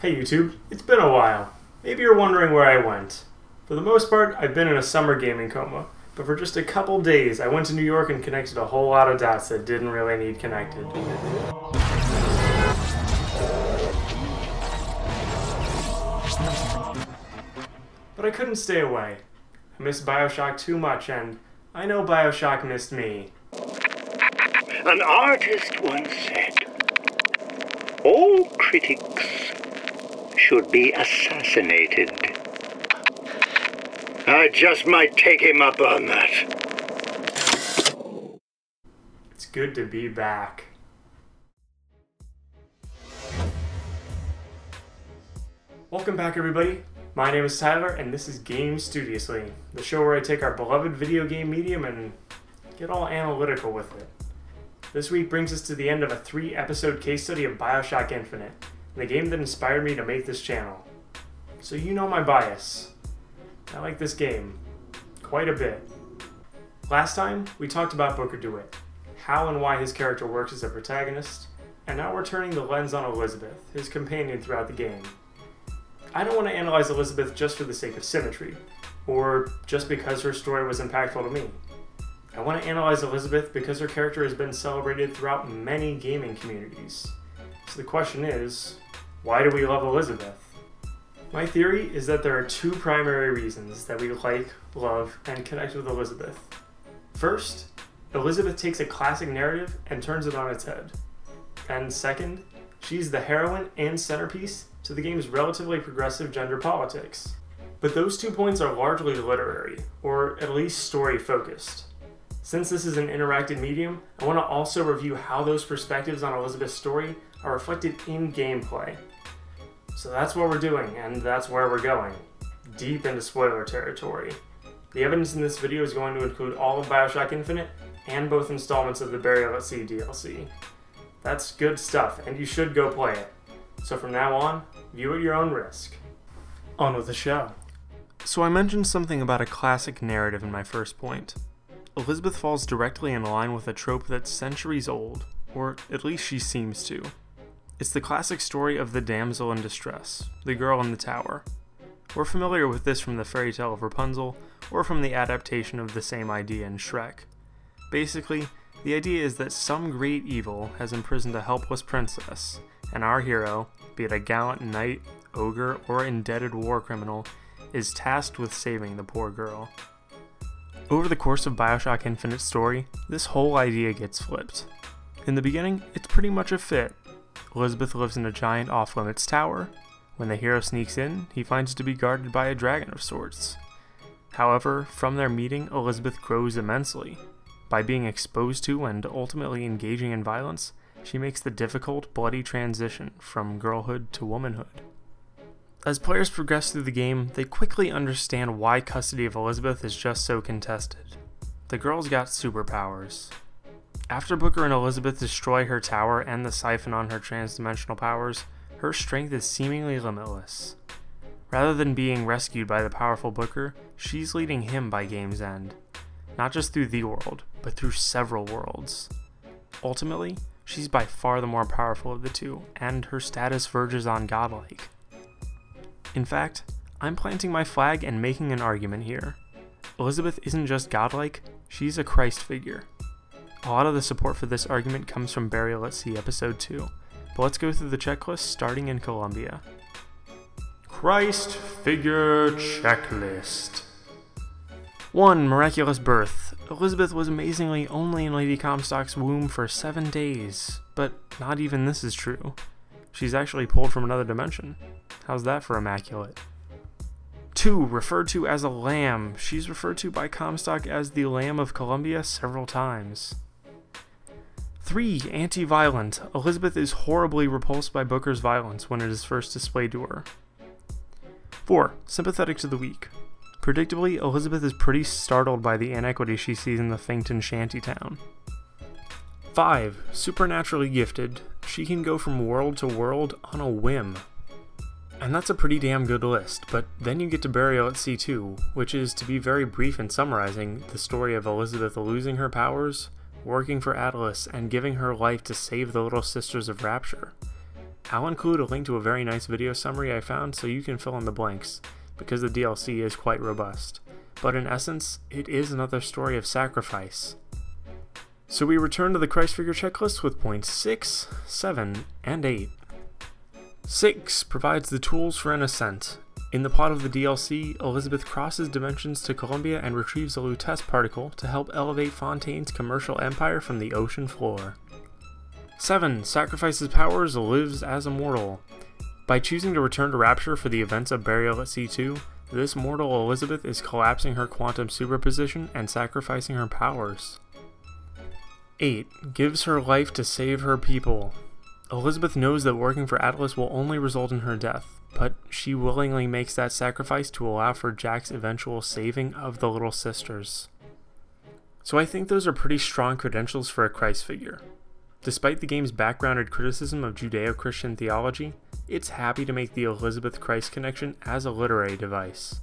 Hey YouTube, it's been a while. Maybe you're wondering where I went. For the most part, I've been in a summer gaming coma, but for just a couple days I went to New York and connected a whole lot of dots that didn't really need connected. But I couldn't stay away. I missed BioShock too much, and I know BioShock missed me. An artist once said, all critics should be assassinated. I just might take him up on that. It's good to be back. Welcome back, everybody. My name is Tyler, and this is GameStudiously, the show where I take our beloved video game medium and get all analytical with it. This week brings us to the end of a 3-episode case study of BioShock Infinite, the game that inspired me to make this channel. So you know my bias. I like this game quite a bit. Last time, we talked about Booker DeWitt, how and why his character works as a protagonist, and now we're turning the lens on Elizabeth, his companion throughout the game. I don't want to analyze Elizabeth just for the sake of symmetry, or just because her story was impactful to me. I want to analyze Elizabeth because her character has been celebrated throughout many gaming communities. So the question is, why do we love Elizabeth? My theory is that there are two primary reasons that we like, love, and connect with Elizabeth. First, Elizabeth takes a classic narrative and turns it on its head. And second, she's the heroine and centerpiece to the game's relatively progressive gender politics. But those 2 points are largely literary, or at least story-focused. Since this is an interactive medium, I want to also review how those perspectives on Elizabeth's story are reflected in gameplay. So that's what we're doing, and that's where we're going. Deep into spoiler territory. The evidence in this video is going to include all of BioShock Infinite, and both installments of the BioShock DLC. That's good stuff, and you should go play it. So from now on, view at your own risk. On with the show. So I mentioned something about a classic narrative in my first point. Elizabeth falls directly in line with a trope that's centuries old, or at least she seems to. It's the classic story of the damsel in distress, the girl in the tower. We're familiar with this from the fairy tale of Rapunzel, or from the adaptation of the same idea in Shrek. Basically, the idea is that some great evil has imprisoned a helpless princess, and our hero, be it a gallant knight, ogre, or indebted war criminal, is tasked with saving the poor girl. Over the course of BioShock Infinite's story, this whole idea gets flipped. In the beginning, it's pretty much a fit. Elizabeth lives in a giant off-limits tower. When the hero sneaks in, he finds it to be guarded by a dragon of sorts. However, from their meeting, Elizabeth grows immensely. By being exposed to and ultimately engaging in violence, she makes the difficult, bloody transition from girlhood to womanhood. As players progress through the game, they quickly understand why custody of Elizabeth is just so contested. The girl's got superpowers. After Booker and Elizabeth destroy her tower and the siphon on her transdimensional powers, her strength is seemingly limitless. Rather than being rescued by the powerful Booker, she's leading him by game's end. Not just through the world, but through several worlds. Ultimately, she's by far the more powerful of the two, and her status verges on godlike. In fact, I'm planting my flag and making an argument here. Elizabeth isn't just godlike, she's a Christ figure. A lot of the support for this argument comes from BioShock episode 2, but let's go through the checklist starting in Columbia. Christ figure checklist. 1. Miraculous birth. Elizabeth was amazingly only in Lady Comstock's womb for 7 days, but not even this is true. She's actually pulled from another dimension. How's that for immaculate? 2. Referred to as a lamb. She's referred to by Comstock as the Lamb of Columbia several times. 3. Anti-violent. Elizabeth is horribly repulsed by Booker's violence when it is first displayed to her. 4. Sympathetic to the weak. Predictably, Elizabeth is pretty startled by the inequity she sees in the Finkton shantytown. 5. Supernaturally gifted. She can go from world to world on a whim. And that's a pretty damn good list, but then you get to Burial at Sea 2, which is, to be very brief in summarizing, the story of Elizabeth losing her powers, working for Atlas, and giving her life to save the Little Sisters of Rapture. I'll include a link to a very nice video summary I found so you can fill in the blanks, because the DLC is quite robust. But in essence, it is another story of sacrifice. So we return to the Christ figure checklist with points 6, 7, and 8. 6 provides the tools for an ascent. In the plot of the DLC, Elizabeth crosses dimensions to Columbia and retrieves a Lutece particle to help elevate Fontaine's commercial empire from the ocean floor. 7 sacrifices powers, lives as a mortal. By choosing to return to Rapture for the events of Burial at Sea 2, this mortal Elizabeth is collapsing her quantum superposition and sacrificing her powers. 8 gives her life to save her people. Elizabeth knows that working for Atlas will only result in her death, but she willingly makes that sacrifice to allow for Jack's eventual saving of the Little Sisters. So I think those are pretty strong credentials for a Christ figure. Despite the game's backgrounded criticism of Judeo-Christian theology, it's happy to make the Elizabeth-Christ connection as a literary device.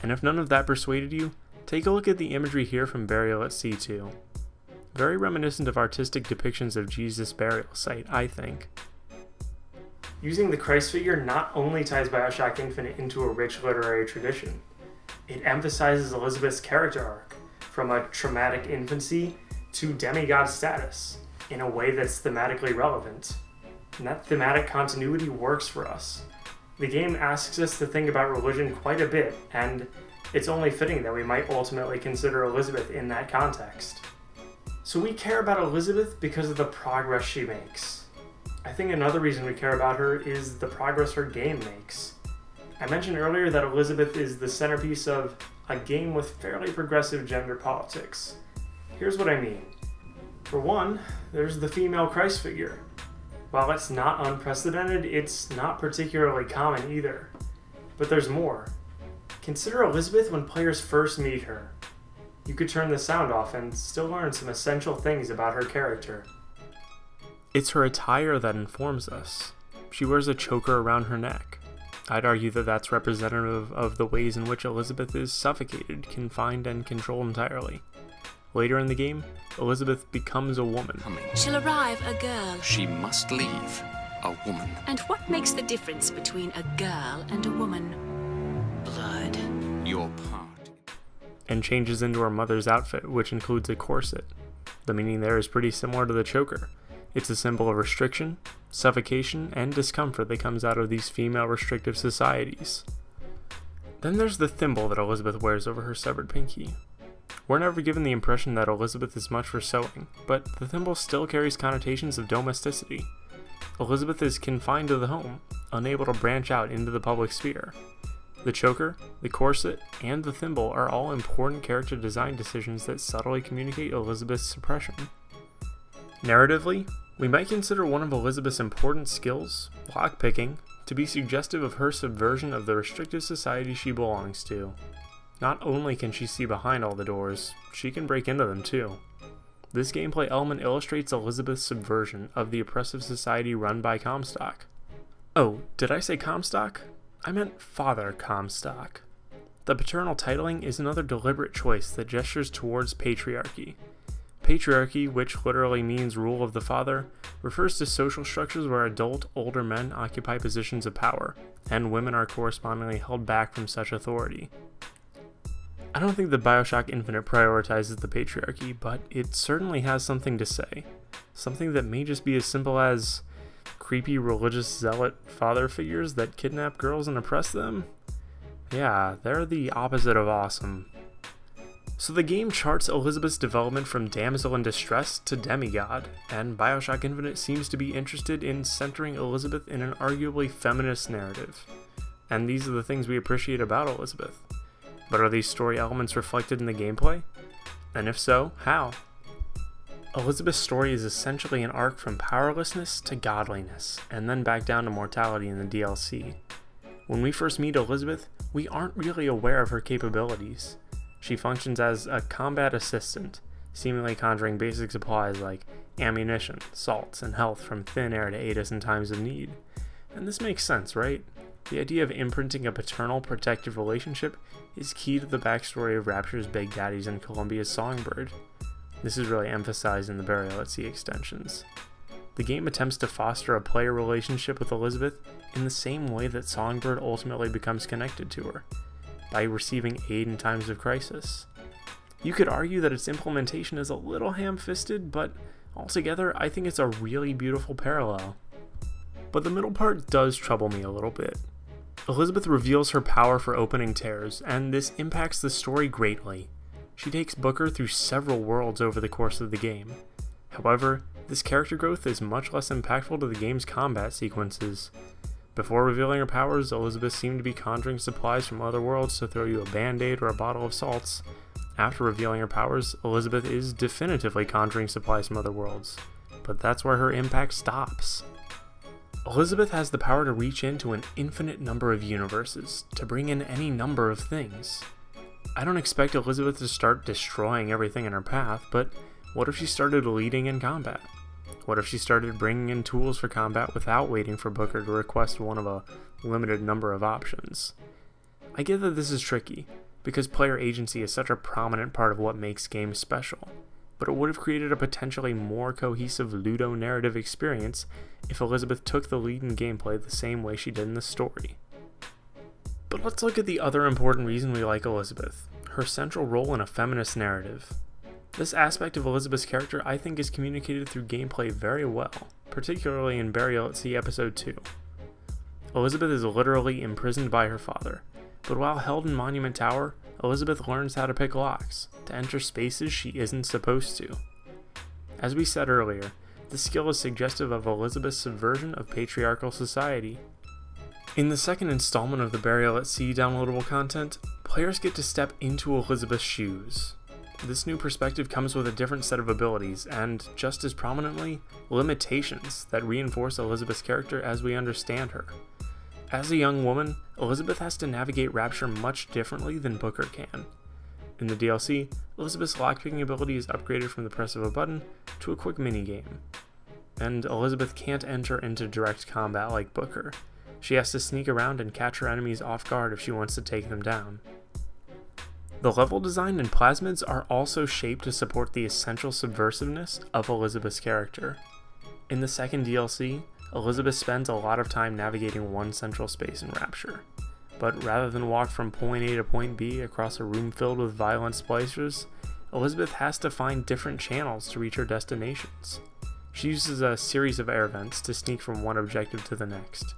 And if none of that persuaded you, take a look at the imagery here from Burial at Sea 2. Very reminiscent of artistic depictions of Jesus' burial site, I think. Using the Christ figure not only ties BioShock Infinite into a rich literary tradition, it emphasizes Elizabeth's character arc, from a traumatic infancy to demigod status, in a way that's thematically relevant. And that thematic continuity works for us. The game asks us to think about religion quite a bit, and it's only fitting that we might ultimately consider Elizabeth in that context. So we care about Elizabeth because of the progress she makes. I think another reason we care about her is the progress her game makes. I mentioned earlier that Elizabeth is the centerpiece of a game with fairly progressive gender politics. Here's what I mean. For one, there's the female Christ figure. While it's not unprecedented, it's not particularly common either. But there's more. Consider Elizabeth when players first meet her. You could turn the sound off and still learn some essential things about her character. It's her attire that informs us. She wears a choker around her neck. I'd argue that that's representative of the ways in which Elizabeth is suffocated, confined, and controlled entirely. Later in the game, Elizabeth becomes a woman. She'll arrive a girl. She must leave a woman. And what makes the difference between a girl and a woman? Blood. Your part. And changes into her mother's outfit, which includes a corset. The meaning there is pretty similar to the choker. It's a symbol of restriction, suffocation, and discomfort that comes out of these female restrictive societies. Then there's the thimble that Elizabeth wears over her severed pinky. We're never given the impression that Elizabeth is much for sewing, but the thimble still carries connotations of domesticity. Elizabeth is confined to the home, unable to branch out into the public sphere. The choker, the corset, and the thimble are all important character design decisions that subtly communicate Elizabeth's suppression. Narratively, we might consider one of Elizabeth's important skills, lockpicking, to be suggestive of her subversion of the restrictive society she belongs to. Not only can she see behind all the doors, she can break into them too. This gameplay element illustrates Elizabeth's subversion of the oppressive society run by Comstock. Oh, did I say Comstock? I meant Father Comstock. The paternal titling is another deliberate choice that gestures towards patriarchy. Patriarchy, which literally means rule of the father, refers to social structures where adult, older men occupy positions of power, and women are correspondingly held back from such authority. I don't think that BioShock Infinite prioritizes the patriarchy, but it certainly has something to say. Something that may just be as simple as creepy religious zealot father figures that kidnap girls and oppress them? Yeah, they're the opposite of awesome. So the game charts Elizabeth's development from damsel in distress to demigod, and BioShock Infinite seems to be interested in centering Elizabeth in an arguably feminist narrative. And these are the things we appreciate about Elizabeth. But are these story elements reflected in the gameplay? And if so, how? Elizabeth's story is essentially an arc from powerlessness to godliness, and then back down to mortality in the DLC. When we first meet Elizabeth, we aren't really aware of her capabilities. She functions as a combat assistant, seemingly conjuring basic supplies like ammunition, salts, and health from thin air to aid us in times of need. And this makes sense, right? The idea of imprinting a paternal, protective relationship is key to the backstory of Rapture's Big Daddies and Columbia's Songbird. This is really emphasized in the Burial at Sea extensions. the game attempts to foster a player relationship with Elizabeth in the same way that Songbird ultimately becomes connected to her, by receiving aid in times of crisis. You could argue that its implementation is a little ham-fisted, but altogether I think it's a really beautiful parallel. But the middle part does trouble me a little bit. Elizabeth reveals her power for opening tears, and this impacts the story greatly. She takes Booker through several worlds over the course of the game. However, this character growth is much less impactful to the game's combat sequences. Before revealing her powers, Elizabeth seemed to be conjuring supplies from other worlds to throw you a band-aid or a bottle of salts. After revealing her powers, Elizabeth is definitively conjuring supplies from other worlds, but that's where her impact stops. Elizabeth has the power to reach into an infinite number of universes, to bring in any number of things. I don't expect Elizabeth to start destroying everything in her path, but what if she started leading in combat? What if she started bringing in tools for combat without waiting for Booker to request one of a limited number of options? I get that this is tricky, because player agency is such a prominent part of what makes games special, but it would have created a potentially more cohesive ludo-narrative experience if Elizabeth took the lead in gameplay the same way she did in the story. But let's look at the other important reason we like Elizabeth, her central role in a feminist narrative. This aspect of Elizabeth's character I think is communicated through gameplay very well, particularly in Burial at Sea Episode 2. Elizabeth is literally imprisoned by her father, but while held in Monument Tower, Elizabeth learns how to pick locks, to enter spaces she isn't supposed to. As we said earlier, this skill is suggestive of Elizabeth's subversion of patriarchal society. In the second installment of the Burial at Sea downloadable content, players get to step into Elizabeth's shoes. This new perspective comes with a different set of abilities, and, just as prominently, limitations that reinforce Elizabeth's character as we understand her. As a young woman, Elizabeth has to navigate Rapture much differently than Booker can. In the DLC, Elizabeth's lockpicking ability is upgraded from the press of a button to a quick minigame. And Elizabeth can't enter into direct combat like Booker. She has to sneak around and catch her enemies off guard if she wants to take them down. The level design and plasmids are also shaped to support the essential subversiveness of Elizabeth's character. In the second DLC, Elizabeth spends a lot of time navigating one central space in Rapture, but rather than walk from point A to point B across a room filled with violent splicers, Elizabeth has to find different channels to reach her destinations. She uses a series of air vents to sneak from one objective to the next.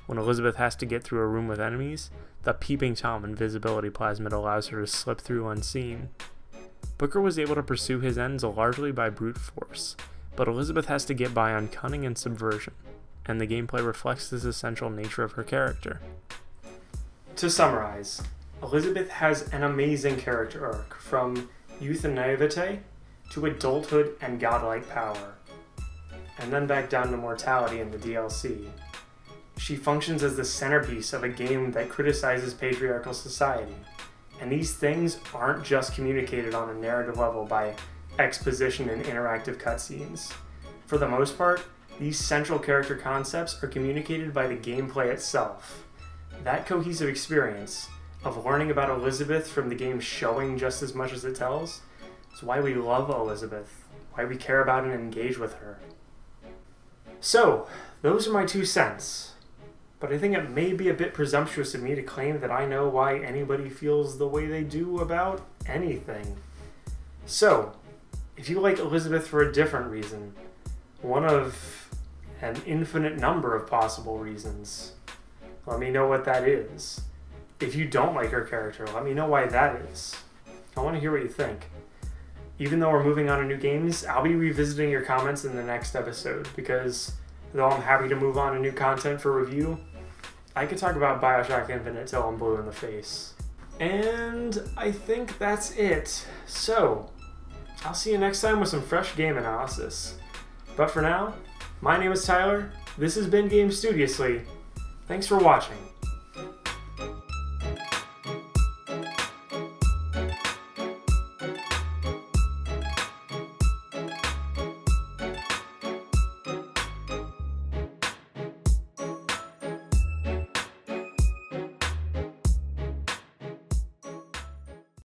When Elizabeth has to get through a room with enemies, the Peeping Tom invisibility plasmid allows her to slip through unseen. Booker was able to pursue his ends largely by brute force, but Elizabeth has to get by on cunning and subversion, and the gameplay reflects this essential nature of her character. To summarize, Elizabeth has an amazing character arc, from youth and naivete to adulthood and godlike power, and then back down to mortality in the DLC. She functions as the centerpiece of a game that criticizes patriarchal society, and these things aren't just communicated on a narrative level by exposition and interactive cutscenes. For the most part, these central character concepts are communicated by the gameplay itself. That cohesive experience of learning about Elizabeth from the game showing just as much as it tells is why we love Elizabeth, why we care about and engage with her. So, those are my 2 cents. But I think it may be a bit presumptuous of me to claim that I know why anybody feels the way they do about anything. So, if you like Elizabeth for a different reason, one of an infinite number of possible reasons, let me know what that is. If you don't like her character, let me know why that is. I want to hear what you think. Even though we're moving on to new games, I'll be revisiting your comments in the next episode, because though I'm happy to move on to new content for review, I could talk about BioShock Infinite till I'm blue in the face. And I think that's it. So, I'll see you next time with some fresh game analysis. But for now, my name is Tyler, this has been GameStudiously. Thanks for watching.